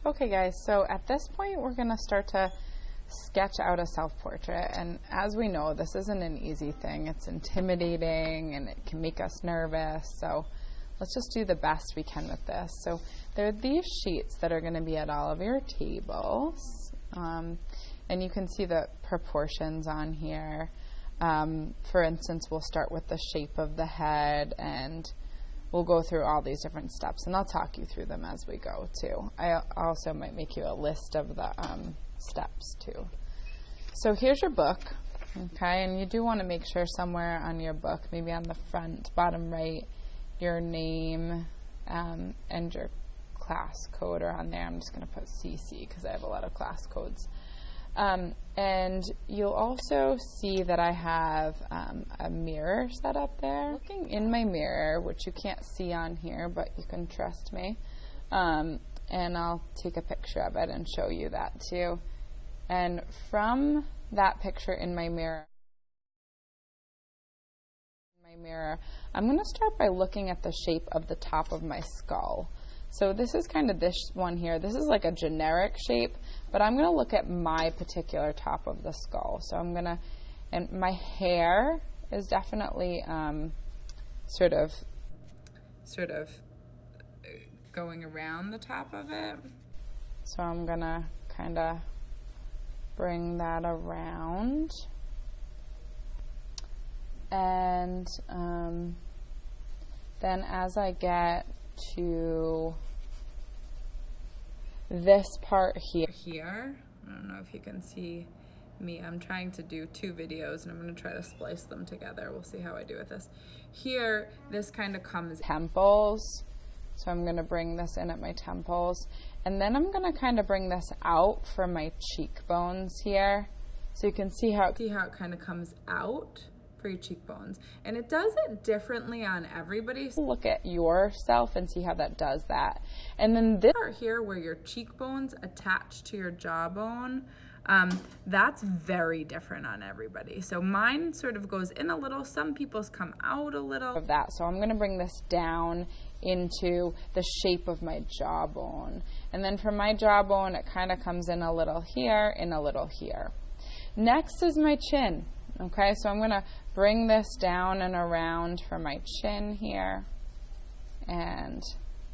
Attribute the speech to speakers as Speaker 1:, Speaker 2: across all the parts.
Speaker 1: Okay guys, so at this point we're going to start to sketch out a self-portrait, and as we know, this isn't an easy thing. It's intimidating and it can make us nervous, so let's just do the best we can with this. So there are these sheets that are going to be at all of your tables, and you can see the proportions on here. For instance, we'll start with the shape of the head, and we'll go through all these different steps, and I'll talk you through them as we go too. I also might make you a list of the steps too. So here's your book, okay, and you do want to make sure somewhere on your book, maybe on the front, bottom right, your name and your class code are on there. I'm just going to put CC because I have a lot of class codes. And you'll also see that I have a mirror set up there. Looking in my mirror, which you can't see on here, but you can trust me, and I'll take a picture of it and show you that too. And from that picture in my mirror, I'm going to start by looking at the shape of the top of my skull. So this is kind of this one here. This is like a generic shape, but I'm going to look at my particular top of the skull. So I'm going to, and my hair is definitely sort of going around the top of it. So I'm going to kind of bring that around. And then as I get to this part here, I don't know if you can see me. I'm trying to do two videos and I'm going to try to splice them together. We'll see how I do with this. Here, this kind of comes temples. So I'm going to bring this in at my temples. And then I'm going to kind of bring this out from my cheekbones here. So you can see how it kind of comes out for your cheekbones, and it does it differently on everybody. So look at yourself and see how that does that. And then this part here where your cheekbones attach to your jawbone, that's very different on everybody. So mine sort of goes in a little, some people's come out a little of that. So I'm going to bring this down into the shape of my jawbone, and then from my jawbone it kind of comes in a little here and a little here. Next is my chin. Okay, so I'm going to bring this down and around for my chin here, and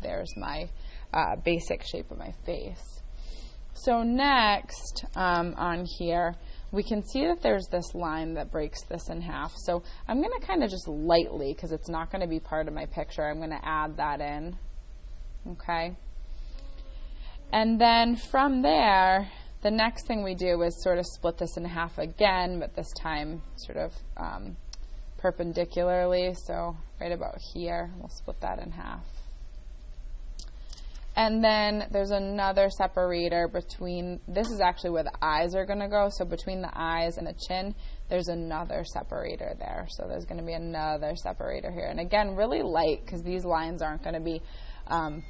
Speaker 1: there's my basic shape of my face. So next on here, we can see that there's this line that breaks this in half. So I'm going to kind of just lightly, because it's not going to be part of my picture, I'm going to add that in. Okay, and then from there, the next thing we do is sort of split this in half again, but this time sort of perpendicularly. So right about here, we'll split that in half. And then there's another separator between, this is actually where the eyes are going to go. So between the eyes and the chin, there's another separator there. So there's going to be another separator here. And again, really light, because these lines aren't going to be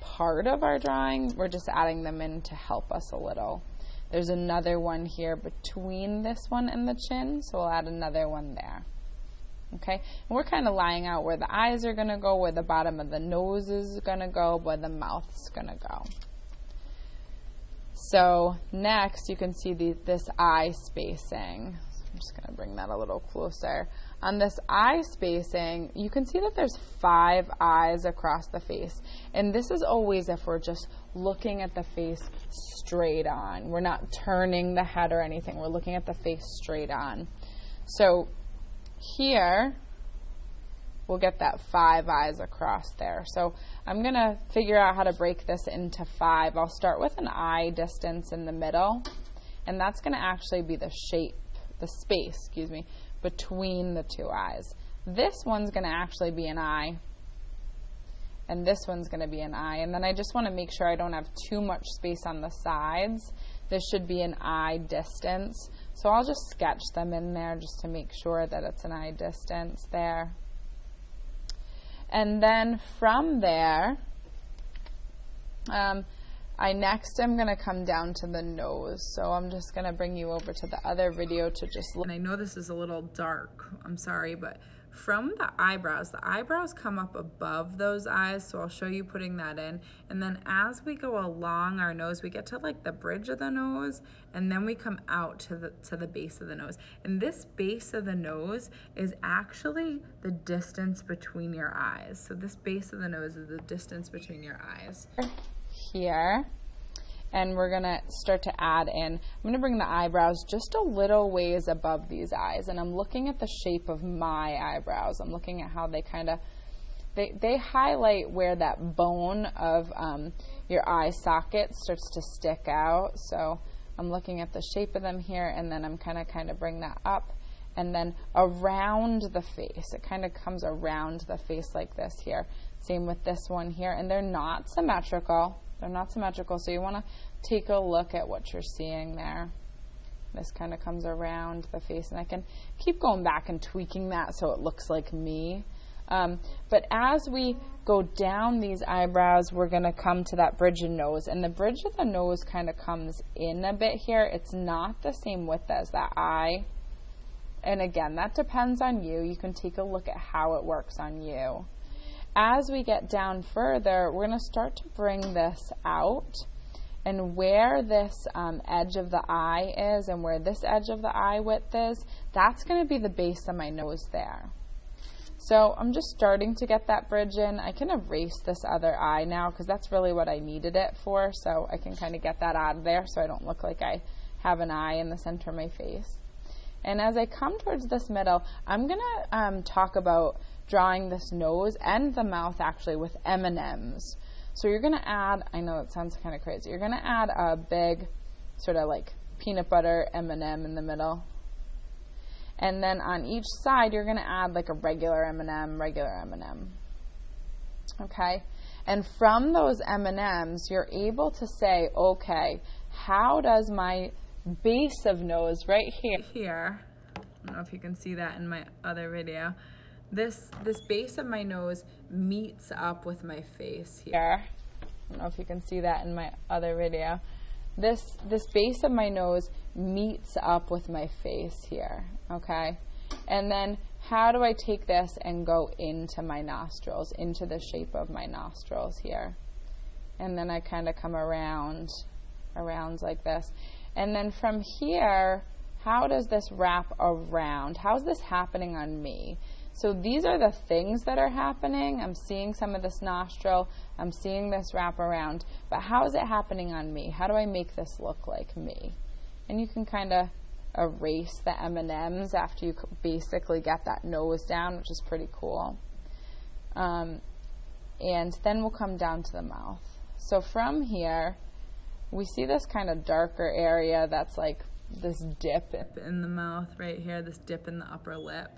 Speaker 1: part of our drawing. We're just adding them in to help us a little. There's another one here between this one and the chin, so we'll add another one there. Okay, and we're kind of lying out where the eyes are going to go, where the bottom of the nose is going to go, where the mouth's going to go. So next you can see this eye spacing. So I'm just going to bring that a little closer. On this eye spacing, you can see that there's 5 eyes across the face. And this is always if we're just looking at the face straight on. We're not turning the head or anything. We're looking at the face straight on. So here, we'll get that 5 eyes across there. So I'm going to figure out how to break this into 5. I'll start with an eye distance in the middle. And that's going to actually be the shape, the space, excuse me, between the 2 eyes. This one's going to actually be an eye, and this one's going to be an eye. And then I just want to make sure I don't have too much space on the sides. This should be an eye distance. So I'll just sketch them in there just to make sure that it's an eye distance there. And then from there, I next am going to come down to the nose. So I'm just going to bring you over to the other video to just look. And I know this is a little dark, I'm sorry, but From the eyebrows come up above those eyes, so I'll show you putting that in. And then as we go along our nose, we get to like the bridge of the nose, and then we come out to the base of the nose. And this base of the nose is actually the distance between your eyes. So this base of the nose is the distance between your eyes. Here. And we're gonna start to add in, I'm gonna bring the eyebrows just a little ways above these eyes, and I'm looking at the shape of my eyebrows. I'm looking at how they kind of, they highlight where that bone of your eye socket starts to stick out. So I'm looking at the shape of them here, and then I'm kind of bring that up, and then around the face. It kind of comes around the face like this here. Same with this one here, and they're not symmetrical. They're not symmetrical, so you want to take a look at what you're seeing there. This kind of comes around the face, and I can keep going back and tweaking that so it looks like me. But as we go down these eyebrows, we're going to come to that bridge of nose, and the bridge of the nose kind of comes in a bit here. It's not the same width as that eye, and again, that depends on you. You can take a look at how it works on you. As we get down further, we're going to start to bring this out, and where this edge of the eye is and where this edge of the eye width is, that's going to be the base of my nose there. So I'm just starting to get that bridge in. I can erase this other eye now because that's really what I needed it for, so I can kind of get that out of there so I don't look like I have an eye in the center of my face. And as I come towards this middle, I'm going to talk about drawing this nose and the mouth actually with M&Ms. So you're going to add, I know it sounds kind of crazy, you're going to add a big sort of like peanut butter M&M in the middle. And then on each side, you're going to add like a regular M&M, Okay? And from those M&Ms, you're able to say, okay, how does my base of nose right here, I don't know if you can see that in my other video, this base of my nose meets up with my face here. I don't know if you can see that in my other video. This base of my nose meets up with my face here, okay? And then how do I take this and go into my nostrils, into the shape of my nostrils here? And then I kind of come around like this. And then from here, how does this wrap around? How's this happening on me? So these are the things that are happening. I'm seeing some of this nostril. I'm seeing this wrap around. But how is it happening on me? How do I make this look like me? And you can kind of erase the M&Ms after you basically get that nose down, which is pretty cool. And then we'll come down to the mouth. So from here, we see this kind of darker area that's like this dip in the mouth right here, this dip in the upper lip.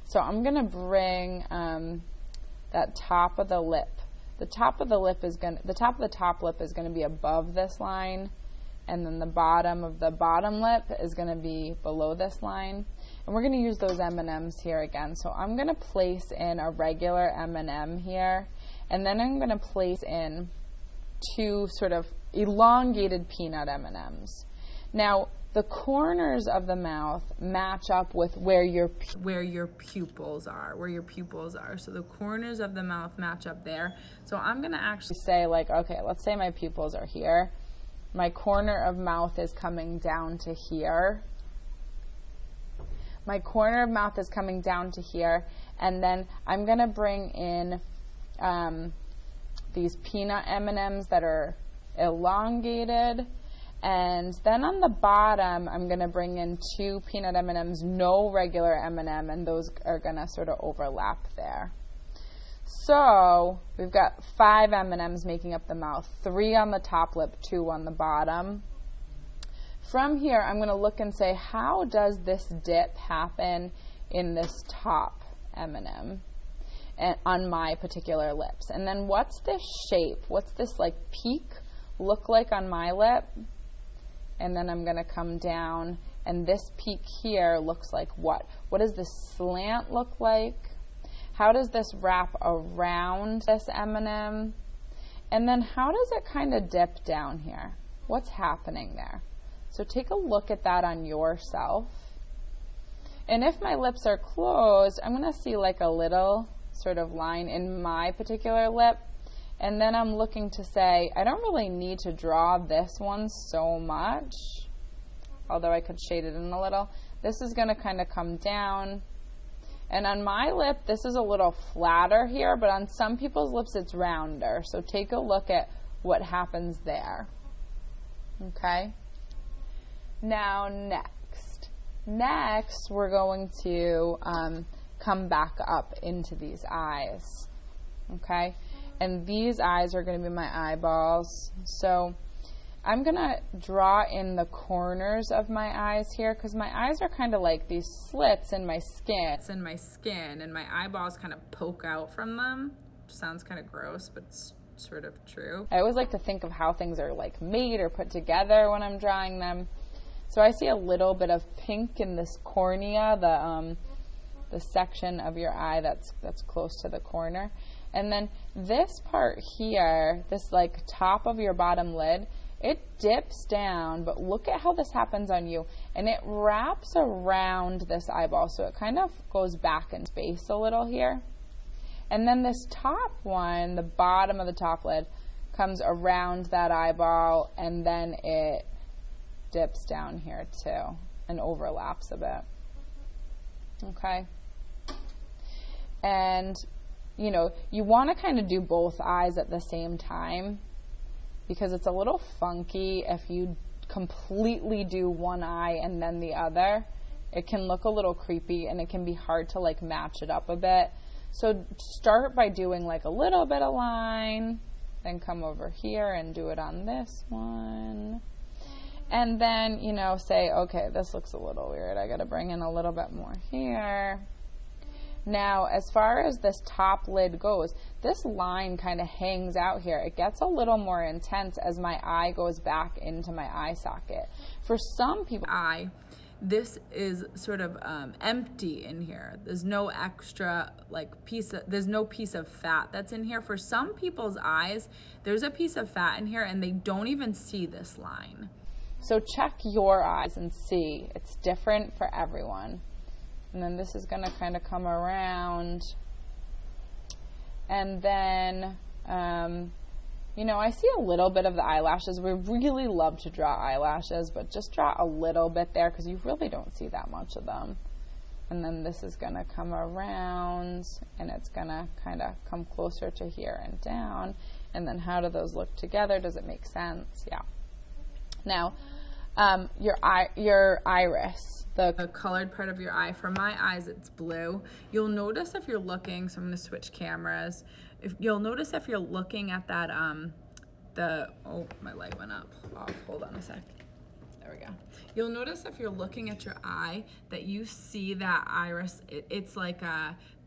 Speaker 1: So I'm going to bring that top of the lip. The top of the top lip is going to be above this line, and then the bottom of the bottom lip is going to be below this line. And we're going to use those M&Ms here again. So I'm going to place in a regular M&M here, and then I'm going to place in two sort of elongated peanut M&Ms. Now, the corners of the mouth match up with where your pupils are, So the corners of the mouth match up there. So I'm going to actually say, like, okay, let's say my pupils are here. My corner of mouth is coming down to here. My corner of mouth is coming down to here. And then I'm going to bring in these peanut M&Ms that are elongated. And then on the bottom, I'm going to bring in two peanut M&Ms, no regular M&M, and those are going to sort of overlap there. So we've got 5 M&Ms making up the mouth, 3 on the top lip, 2 on the bottom. From here, I'm going to look and say, how does this dip happen in this top M&M on my particular lips? And then what's this shape? What's this like peak look like on my lip? And then I'm going to come down, and this peak here looks like what? What does this slant look like? How does this wrap around this M&M? And then how does it kind of dip down here? What's happening there? So take a look at that on yourself. And if my lips are closed, I'm going to see like a little sort of line in my particular lip. And then I'm looking to say, I don't really need to draw this one so much, although I could shade it in a little. This is going to kind of come down. And on my lip, this is a little flatter here, but on some people's lips, it's rounder. So take a look at what happens there. Okay? Now, next, we're going to come back up into these eyes. Okay? And these eyes are going to be my eyeballs. So I'm going to draw in the corners of my eyes here because my eyes are kind of like these slits in my skin. It's in my skin, and my eyeballs kind of poke out from them. Which sounds kind of gross, but it's sort of true. I always like to think of how things are like made or put together when I'm drawing them. So I see a little bit of pink in this cornea, the section of your eye that's close to the corner. And then this part here, this like top of your bottom lid, it dips down, but look at how this happens on you. And it wraps around this eyeball, so it kind of goes back in space a little here. And then this top one, the bottom of the top lid, comes around that eyeball, and then it dips down here too and overlaps a bit. Okay? And you know, you want to kind of do both eyes at the same time because it's a little funky if you completely do one eye and then the other. It can look a little creepy and it can be hard to like match it up a bit. So start by doing like a little bit of line, then come over here and do it on this one. And then, you know, say, okay, this looks a little weird. I got to bring in a little bit more here. Now, as far as this top lid goes, this line kind of hangs out here. It gets a little more intense as my eye goes back into my eye socket. For some people, this is sort of empty in here. There's no extra like there's no piece of fat that's in here. For some people's eyes, there's a piece of fat in here and they don't even see this line. So check your eyes and see. It's different for everyone. And then this is going to kind of come around. And then, you know, I see a little bit of the eyelashes. We really love to draw eyelashes, but just draw a little bit there because you really don't see that much of them. And then this is going to come around, and it's going to kind of come closer to here and down. And then how do those look together? Does it make sense? Yeah. Now, your iris. The colored part of your eye. For my eyes, it's blue. You'll notice if you're looking, so I'm going to switch cameras. You'll notice if you're looking at that, oh, my light went up. Oh, hold on a sec. There we go. You'll notice if you're looking at your eye that you see that iris, it's like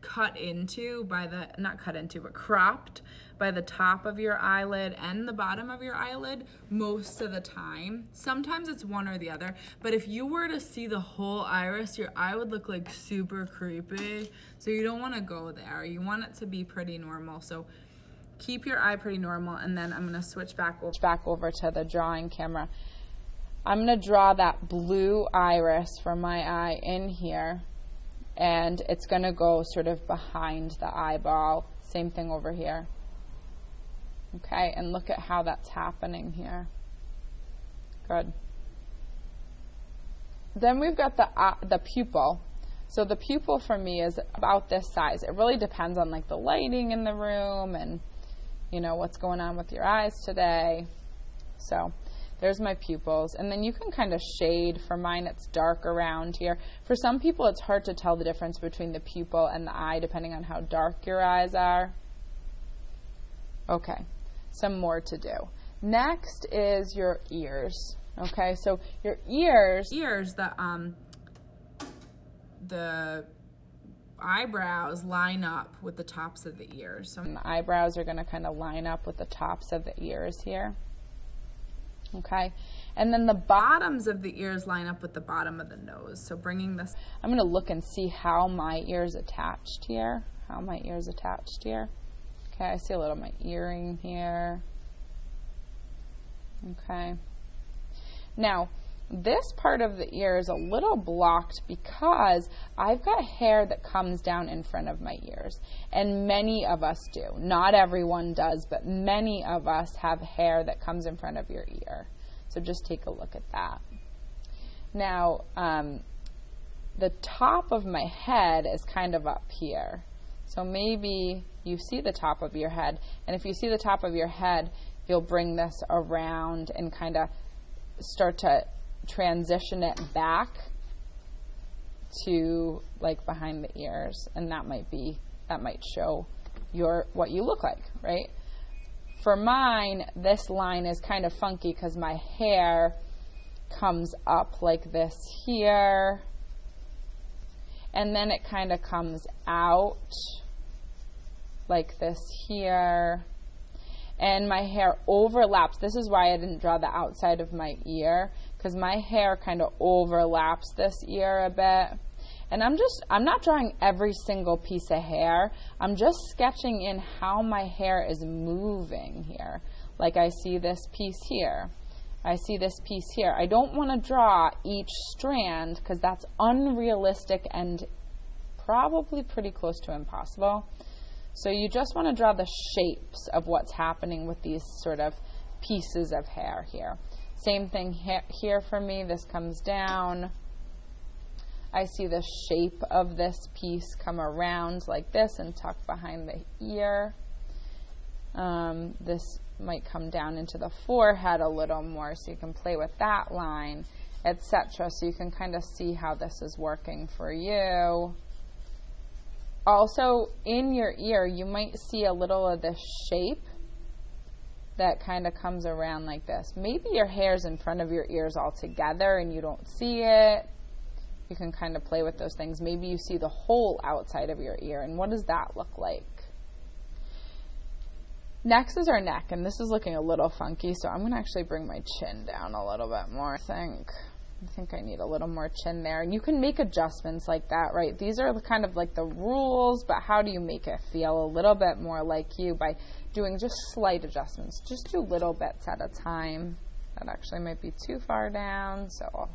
Speaker 1: cut into by the, not cut into, but cropped by the top of your eyelid and the bottom of your eyelid most of the time. Sometimes it's one or the other, but if you were to see the whole iris, your eye would look like super creepy. So you don't want to go there. You want it to be pretty normal. So keep your eye pretty normal, and then I'm going to switch back over to the drawing camera. I'm going to draw that blue iris for my eye in here, and it's going to go sort of behind the eyeball. Same thing over here. Okay, and look at how that's happening here. Good. Then we've got the pupil. So the pupil for me is about this size. It really depends on like the lighting in the room and, you know, what's going on with your eyes today. So there's my pupils. And then you can kind of shade. For mine, it's dark around here. For some people, it's hard to tell the difference between the pupil and the eye depending on how dark your eyes are. Okay, some more to do. Next is your ears. Okay, so your ears, the eyebrows line up with the tops of the ears. So the eyebrows are going to kind of line up with the tops of the ears here. Okay, and then the bottoms of the ears line up with the bottom of the nose. So bringing this, I'm going to look and see how my ear's attached here. Okay, I see a little of my earring here. Okay. Now, this part of the ear is a little blocked because I've got hair that comes down in front of my ears, and many of us do. Not everyone does, but many of us have hair that comes in front of your ear. So just take a look at that. Now, the top of my head is kind of up here. So maybe you see the top of your head, and if you see the top of your head, you'll bring this around and kind of start to transition it back to like behind the ears, and that might show what you look like, right? For mine, this line is kind of funky because my hair comes up like this here, and then it kind of comes out like this here, and my hair overlaps. This is why I didn't draw the outside of my ear, because my hair kind of overlaps this ear a bit. And I'm not drawing every single piece of hair. I'm just sketching in how my hair is moving here. Like I see this piece here. I see this piece here. I don't want to draw each strand because that's unrealistic and probably pretty close to impossible. So you just want to draw the shapes of what's happening with these sort of pieces of hair here. Same thing here for me. This comes down. I see the shape of this piece come around like this and tuck behind the ear. This might come down into the forehead a little more, so you can play with that line, etc. So you can kind of see how this is working for you. Also, in your ear, you might see a little of this shape that kind of comes around like this. Maybe your hair's in front of your ears all together and you don't see it. You can kind of play with those things. Maybe you see the whole outside of your ear, and what does that look like? Next is our neck, and this is looking a little funky, so I'm going to actually bring my chin down a little bit more, I think I need a little more chin there. And you can make adjustments like that, right? These are kind of like the rules, but how do you make it feel a little bit more like you by doing just slight adjustments? Just do little bits at a time. That actually might be too far down, so I'll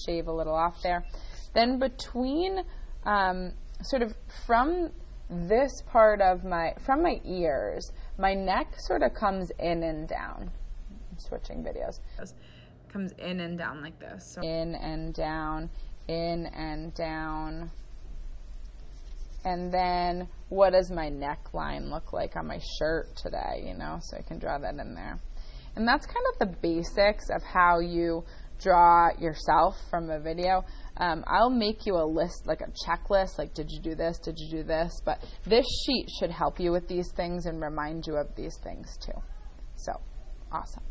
Speaker 1: shave a little off there. Then between, sort of from this part of from my ears, my neck sort of comes in and down. I'm switching videos. Comes in and down like this. So in and down, in and down. And then what does my neckline look like on my shirt today, you know? So I can draw that in there. And that's kind of the basics of how you draw yourself from a video. I'll make you a list, like a checklist, like did you do this, did you do this? But this sheet should help you with these things and remind you of these things too. So, awesome.